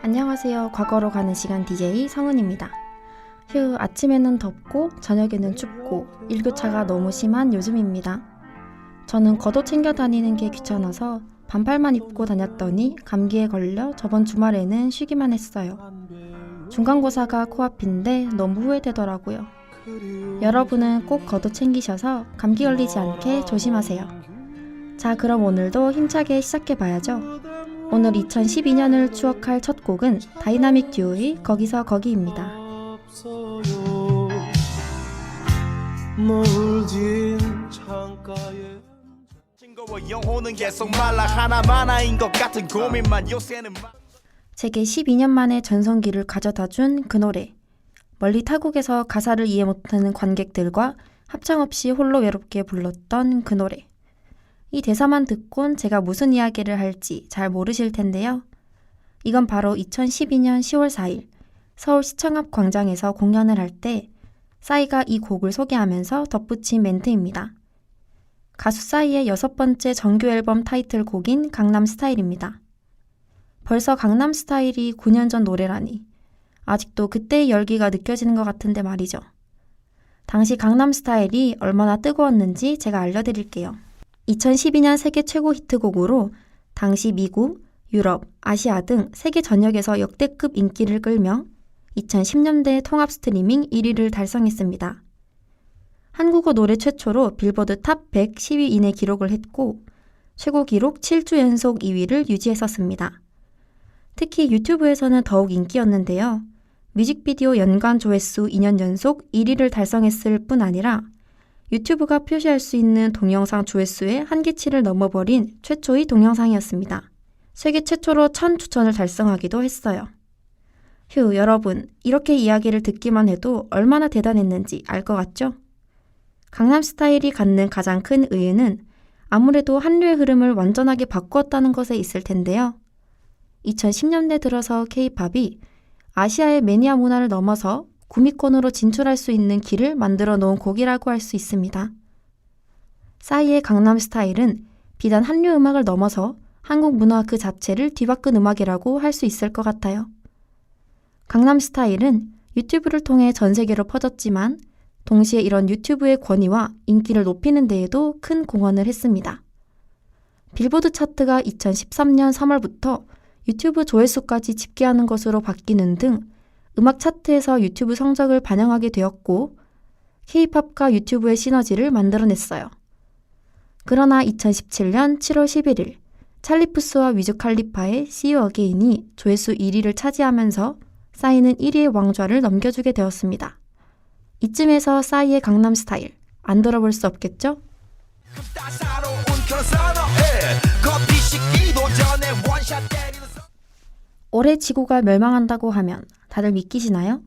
안녕하세요. 과거로 가는 시간 DJ 성은입니다. 휴, 아침에는 덥고 저녁에는 춥고 일교차가 너무 심한 요즘입니다. 저는 겉옷 챙겨 다니는 게 귀찮아서 반팔만 입고 다녔더니 감기에 걸려 저번 주말에는 쉬기만 했어요. 중간고사가 코앞인데 너무 후회되더라고요. 여러분은 꼭 겉옷 챙기셔서 감기 걸리지 않게 조심하세요. 자, 그럼 오늘도 힘차게 시작해봐야죠. 오늘 2012년을 추억할 첫 곡은 다이나믹 듀오의 거기서 거기입니다. 멀진 창가에 영혼은 계속 말라 하나만인 것 같은 고민만 요새는 제게 12년 만에 전성기를 가져다준 그 노래. 멀리 타국에서 가사를 이해 못하는 관객들과 합창 없이 홀로 외롭게 불렀던 그 노래. 이 대사만 듣곤 제가 무슨 이야기를 할지 잘 모르실 텐데요. 이건 바로 2012년 10월 4일 서울시청 앞 광장에서 공연을 할 때 싸이가 이 곡을 소개하면서 덧붙인 멘트입니다. 가수 싸이의 6번째 정규 앨범 타이틀곡인 강남스타일입니다. 벌써 강남스타일이 9년 전 노래라니 아직도 그때의 열기가 느껴지는 것 같은데 말이죠. 당시 강남스타일이 얼마나 뜨거웠는지 제가 알려드릴게요. 2012년 세계 최고 히트곡으로 당시 미국, 유럽, 아시아 등 세계 전역에서 역대급 인기를 끌며 2010년대 통합 스트리밍 1위를 달성했습니다. 한국어 노래 최초로 빌보드 탑 100 10위 이내 기록을 했고 최고 기록 7주 연속 2위를 유지했었습니다. 특히 유튜브에서는 더욱 인기였는데요. 뮤직비디오 연간 조회수 2년 연속 1위를 달성했을 뿐 아니라 유튜브가 표시할 수 있는 동영상 조회수의 한계치를 넘어버린 최초의 동영상이었습니다. 세계 최초로 1000주천을 달성하기도 했어요. 휴, 여러분, 이렇게 이야기를 듣기만 해도 얼마나 대단했는지 알 것 같죠? 강남스타일이 갖는 가장 큰 의의는 아무래도 한류의 흐름을 완전하게 바꾸었다는 것에 있을 텐데요. 2010년대 들어서 K-팝이 아시아의 매니아 문화를 넘어서 구미권으로 진출할 수 있는 길을 만들어 놓은 곡이라고 할 수 있습니다. 싸이의 강남스타일은 비단 한류 음악을 넘어서 한국 문화 그 자체를 뒤바꾼 음악이라고 할 수 있을 것 같아요. 강남스타일은 유튜브를 통해 전 세계로 퍼졌지만 동시에 이런 유튜브의 권위와 인기를 높이는 데에도 큰 공헌을 했습니다. 빌보드 차트가 2013년 3월부터 유튜브 조회수까지 집계하는 것으로 바뀌는 등 음악 차트에서 유튜브 성적을 반영하게 되었고 K-팝과 유튜브의 시너지를 만들어냈어요. 그러나 2017년 7월 11일 찰리 푸스와 위즈 칼리파의 See You Again이 조회수 1위를 차지하면서 싸이는 1위의 왕좌를 넘겨주게 되었습니다. 이쯤에서 싸이의 강남스타일 안 들어볼 수 없겠죠? 올해 지구가 멸망한다고 하면 다들 믿기시나요?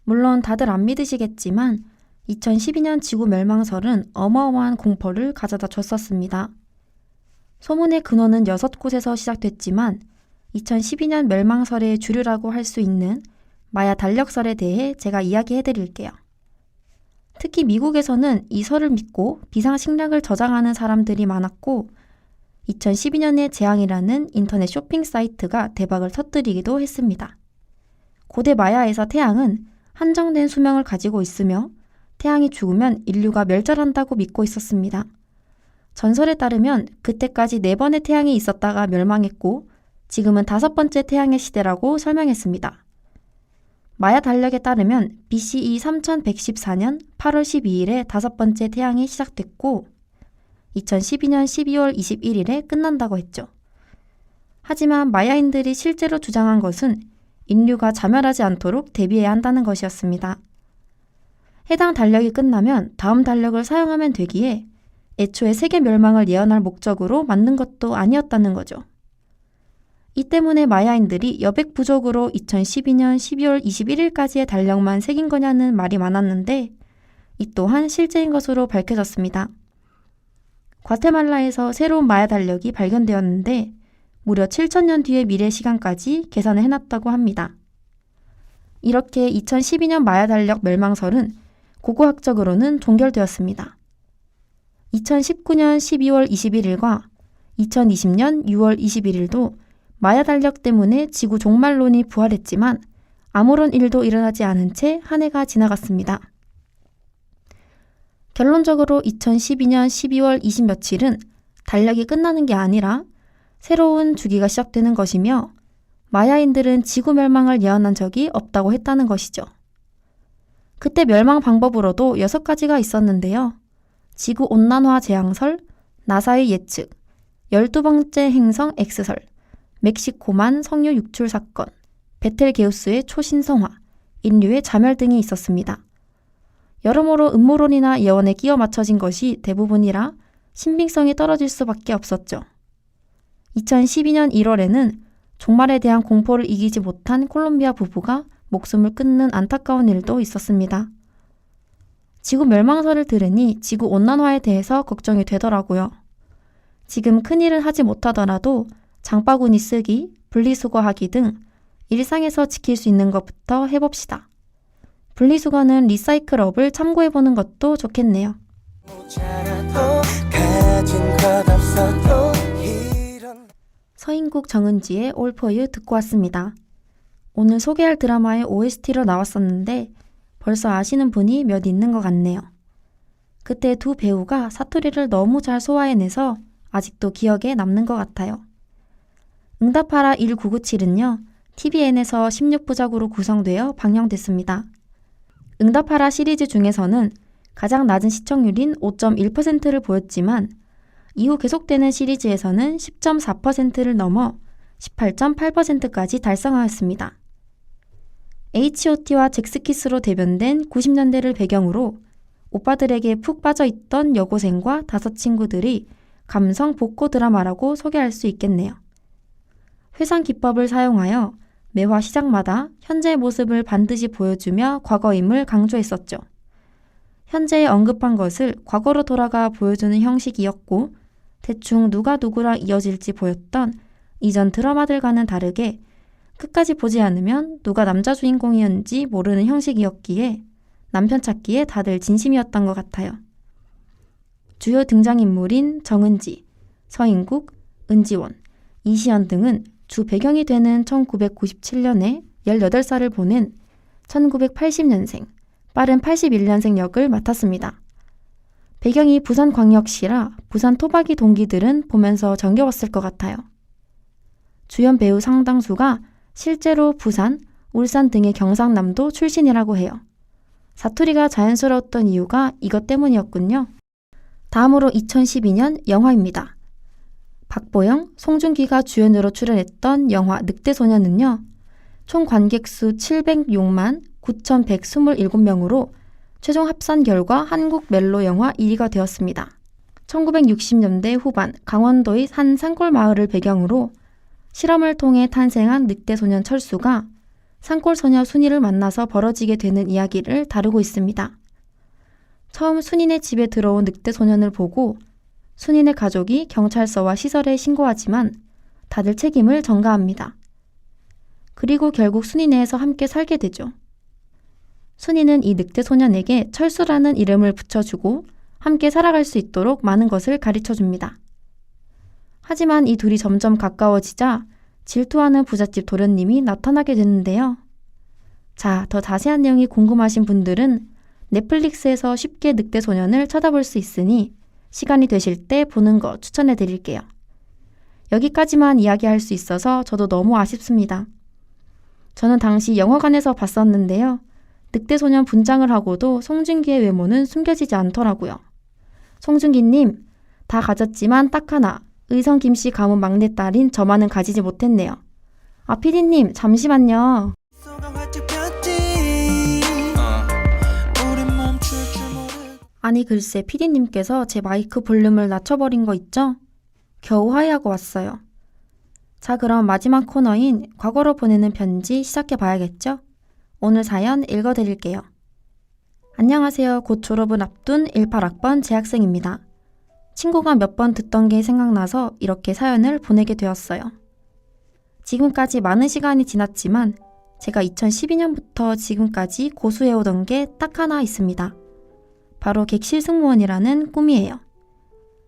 물론 다들 안 믿으시겠지만 2012년 지구 멸망설은 어마어마한 공포를 가져다 줬었습니다. 소문의 근원은 6곳에서 시작됐지만 2012년 멸망설의 주류라고 할 수 있는 마야 달력설에 대해 제가 이야기해드릴게요. 특히 미국에서는 이 설을 믿고 비상식량을 저장하는 사람들이 많았고 2012년에 재앙이라는 인터넷 쇼핑 사이트가 대박을 터뜨리기도 했습니다. 고대 마야에서 태양은 한정된 수명을 가지고 있으며 태양이 죽으면 인류가 멸절한다고 믿고 있었습니다. 전설에 따르면 그때까지 4번의 태양이 있었다가 멸망했고 지금은 5번째 태양의 시대라고 설명했습니다. 마야 달력에 따르면 BCE 3114년 8월 12일에 5번째 태양이 시작됐고 2012년 12월 21일에 끝난다고 했죠. 하지만 마야인들이 실제로 주장한 것은 인류가 자멸하지 않도록 대비해야 한다는 것이었습니다. 해당 달력이 끝나면 다음 달력을 사용하면 되기에 애초에 세계 멸망을 예언할 목적으로 만든 것도 아니었다는 거죠. 이 때문에 마야인들이 여백 부족으로 2012년 12월 21일까지의 달력만 새긴 거냐는 말이 많았는데 이 또한 실제인 것으로 밝혀졌습니다. 과테말라에서 새로운 마야 달력이 발견되었는데 무려 7,000년 뒤의 미래 시간까지 계산을 해놨다고 합니다. 이렇게 2012년 마야 달력 멸망설은 고고학적으로는 종결되었습니다. 2019년 12월 21일과 2020년 6월 21일도 마야 달력 때문에 지구 종말론이 부활했지만 아무런 일도 일어나지 않은 채 한 해가 지나갔습니다. 결론적으로 2012년 12월 20 며칠은 달력이 끝나는 게 아니라 새로운 주기가 시작되는 것이며 마야인들은 지구 멸망을 예언한 적이 없다고 했다는 것이죠. 그때 멸망 방법으로도 6가지가 있었는데요. 지구온난화 재앙설, 나사의 예측, 12번째 행성 X설, 멕시코만 석유 유출 사건, 베텔게우스의 초신성화, 인류의 자멸 등이 있었습니다. 여러모로 음모론이나 예언에 끼워 맞춰진 것이 대부분이라 신빙성이 떨어질 수밖에 없었죠. 2012년 1월에는 종말에 대한 공포를 이기지 못한 콜롬비아 부부가 목숨을 끊는 안타까운 일도 있었습니다. 지구 멸망설을 들으니 지구 온난화에 대해서 걱정이 되더라고요. 지금 큰일은 하지 못하더라도 장바구니 쓰기, 분리수거하기 등 일상에서 지킬 수 있는 것부터 해봅시다. 분리수거는 리사이클업을 참고해보는 것도 좋겠네요. 서인국 정은지의 All For You 듣고 왔습니다. 오늘 소개할 드라마의 OST로 나왔었는데 벌써 아시는 분이 몇 있는 것 같네요. 그때 두 배우가 사투리를 너무 잘 소화해내서 아직도 기억에 남는 것 같아요. 응답하라 1997은요, TVN에서 16부작으로 구성되어 방영됐습니다. 응답하라 시리즈 중에서는 가장 낮은 시청률인 5.1%를 보였지만 이후 계속되는 시리즈에서는 10.4%를 넘어 18.8%까지 달성하였습니다. H.O.T와 잭스키스로 대변된 90년대를 배경으로 오빠들에게 푹 빠져있던 여고생과 5친구들이 감성 복고 드라마라고 소개할 수 있겠네요. 회상 기법을 사용하여 매화 시작마다 현재의 모습을 반드시 보여주며 과거임을 강조했었죠. 현재에 언급한 것을 과거로 돌아가 보여주는 형식이었고 대충 누가 누구랑 이어질지 보였던 이전 드라마들과는 다르게 끝까지 보지 않으면 누가 남자 주인공이었는지 모르는 형식이었기에 남편 찾기에 다들 진심이었던 것 같아요. 주요 등장인물인 정은지, 서인국, 은지원, 이시연 등은 주 배경이 되는 1997년에 18살을 보낸 1980년생, 빠른 81년생 역을 맡았습니다. 배경이 부산광역시라 부산 토박이 동기들은 보면서 정겨웠을 것 같아요. 주연 배우 상당수가 실제로 부산, 울산 등의 경상남도 출신이라고 해요. 사투리가 자연스러웠던 이유가 이것 때문이었군요. 다음으로 2012년 영화입니다. 박보영, 송중기가 주연으로 출연했던 영화 늑대소년은요, 총 관객수 706만 9,127명으로 최종 합산 결과 한국 멜로 영화 1위가 되었습니다. 1960년대 후반 강원도의 한 산골 마을을 배경으로 실험을 통해 탄생한 늑대소년 철수가 산골소녀 순이를 만나서 벌어지게 되는 이야기를 다루고 있습니다. 처음 순인의 집에 들어온 늑대소년을 보고 순인의 가족이 경찰서와 시설에 신고하지만 다들 책임을 전가합니다. 그리고 결국 순인네에서 함께 살게 되죠. 순이는 이 늑대소년에게 철수라는 이름을 붙여주고 함께 살아갈 수 있도록 많은 것을 가르쳐줍니다. 하지만 이 둘이 점점 가까워지자 질투하는 부잣집 도련님이 나타나게 되는데요. 자, 더 자세한 내용이 궁금하신 분들은 넷플릭스에서 쉽게 늑대소년을 찾아볼 수 있으니 시간이 되실 때 보는 거 추천해 드릴게요. 여기까지만 이야기할 수 있어서 저도 너무 아쉽습니다. 저는 당시 영화관에서 봤었는데요. 늑대소년 분장을 하고도 송중기의 외모는 숨겨지지 않더라고요. 송중기님, 다 가졌지만 딱 하나, 의성 김씨 가문 막내딸인 저만은 가지지 못했네요. 아, 피디님, 잠시만요. 아니 글쎄 피디님께서 제 마이크 볼륨을 낮춰버린 거 있죠? 겨우 화해하고 왔어요. 자, 그럼 마지막 코너인 과거로 보내는 편지 시작해봐야겠죠? 오늘 사연 읽어드릴게요. 안녕하세요. 곧 졸업을 앞둔 18학번 재학생입니다. 친구가 몇 번 듣던 게 생각나서 이렇게 사연을 보내게 되었어요. 지금까지 많은 시간이 지났지만 제가 2012년부터 지금까지 고수해오던 게 딱 하나 있습니다. 바로 객실 승무원이라는 꿈이에요.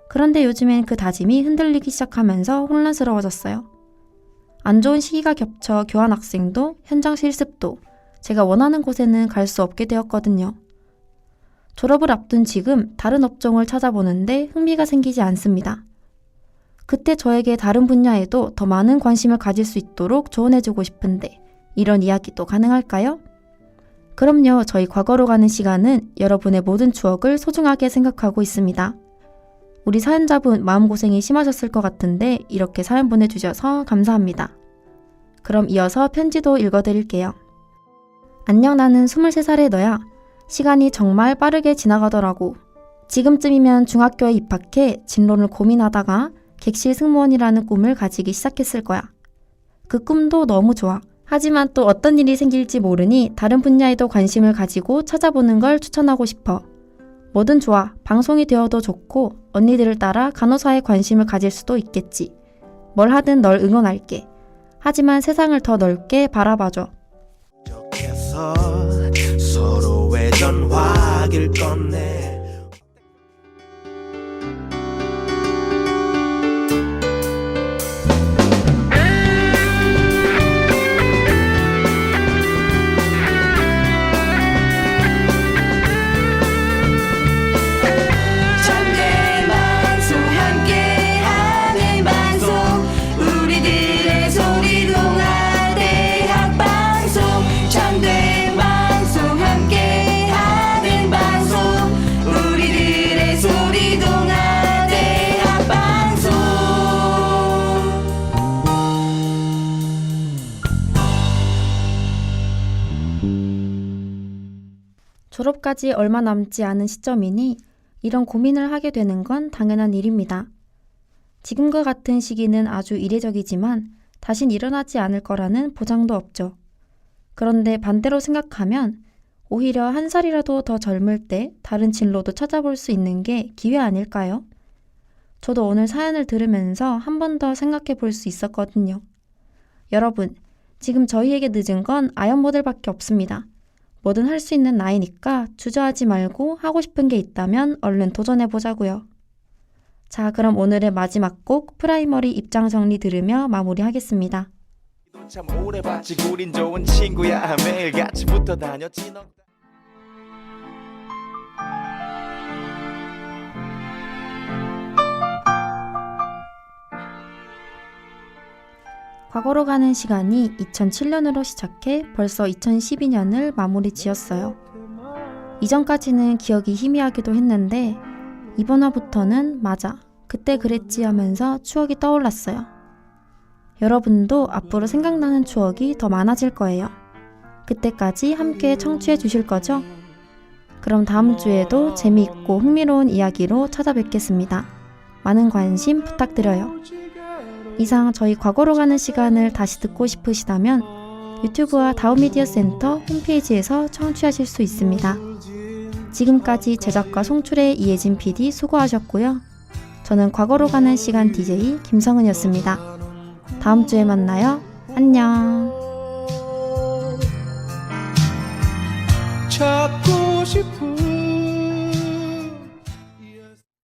그런데 요즘엔 그 다짐이 흔들리기 시작하면서 혼란스러워졌어요. 안 좋은 시기가 겹쳐 교환학생도 현장 실습도 제가 원하는 곳에는 갈 수 없게 되었거든요. 졸업을 앞둔 지금 다른 업종을 찾아보는데 흥미가 생기지 않습니다. 그때 저에게 다른 분야에도 더 많은 관심을 가질 수 있도록 조언해주고 싶은데 이런 이야기도 가능할까요? 그럼요. 저희 과거로 가는 시간은 여러분의 모든 추억을 소중하게 생각하고 있습니다. 우리 사연자분 마음고생이 심하셨을 것 같은데 이렇게 사연 보내주셔서 감사합니다. 그럼 이어서 편지도 읽어드릴게요. 안녕, 나는 23살의 너야. 시간이 정말 빠르게 지나가더라고. 지금쯤이면 중학교에 입학해 진로를 고민하다가 객실 승무원이라는 꿈을 가지기 시작했을 거야. 그 꿈도 너무 좋아. 하지만 또 어떤 일이 생길지 모르니 다른 분야에도 관심을 가지고 찾아보는 걸 추천하고 싶어. 뭐든 좋아. 방송이 되어도 좋고 언니들을 따라 간호사에 관심을 가질 수도 있겠지. 뭘 하든 널 응원할게. 하지만 세상을 더 넓게 바라봐줘. 서로의 전화기를 꺼내. 졸업까지 얼마 남지 않은 시점이니 이런 고민을 하게 되는 건 당연한 일입니다. 지금과 같은 시기는 아주 이례적이지만 다신 일어나지 않을 거라는 보장도 없죠. 그런데 반대로 생각하면 오히려 한 살이라도 더 젊을 때 다른 진로도 찾아볼 수 있는 게 기회 아닐까요? 저도 오늘 사연을 들으면서 한 번 더 생각해 볼 수 있었거든요. 여러분, 지금 저희에게 늦은 건 아연 모델밖에 없습니다. 뭐든 할 수 있는 나이니까 주저하지 말고 하고 싶은 게 있다면 얼른 도전해보자고요. 자, 그럼 오늘의 마지막 곡 프라이머리 입장 정리 들으며 마무리하겠습니다. 참 오래 봤지, 우린 좋은 친구야. 매일 같이 붙어 다녔지. 과거로 가는 시간이 2007년으로 시작해 벌써 2012년을 마무리 지었어요. 이전까지는 기억이 희미하기도 했는데 이번 화부터는 맞아, 그때 그랬지 하면서 추억이 떠올랐어요. 여러분도 앞으로 생각나는 추억이 더 많아질 거예요. 그때까지 함께 청취해 주실 거죠? 그럼 다음 주에도 재미있고 흥미로운 이야기로 찾아뵙겠습니다. 많은 관심 부탁드려요. 이상 저희 과거로 가는 시간을 다시 듣고 싶으시다면 유튜브와 다운미디어 센터 홈페이지에서 청취하실 수 있습니다. 지금까지 제작과 송출의 이혜진 PD 수고하셨고요. 저는 과거로 가는 시간 DJ 김성은이었습니다. 다음 주에 만나요. 안녕. 찾고 싶은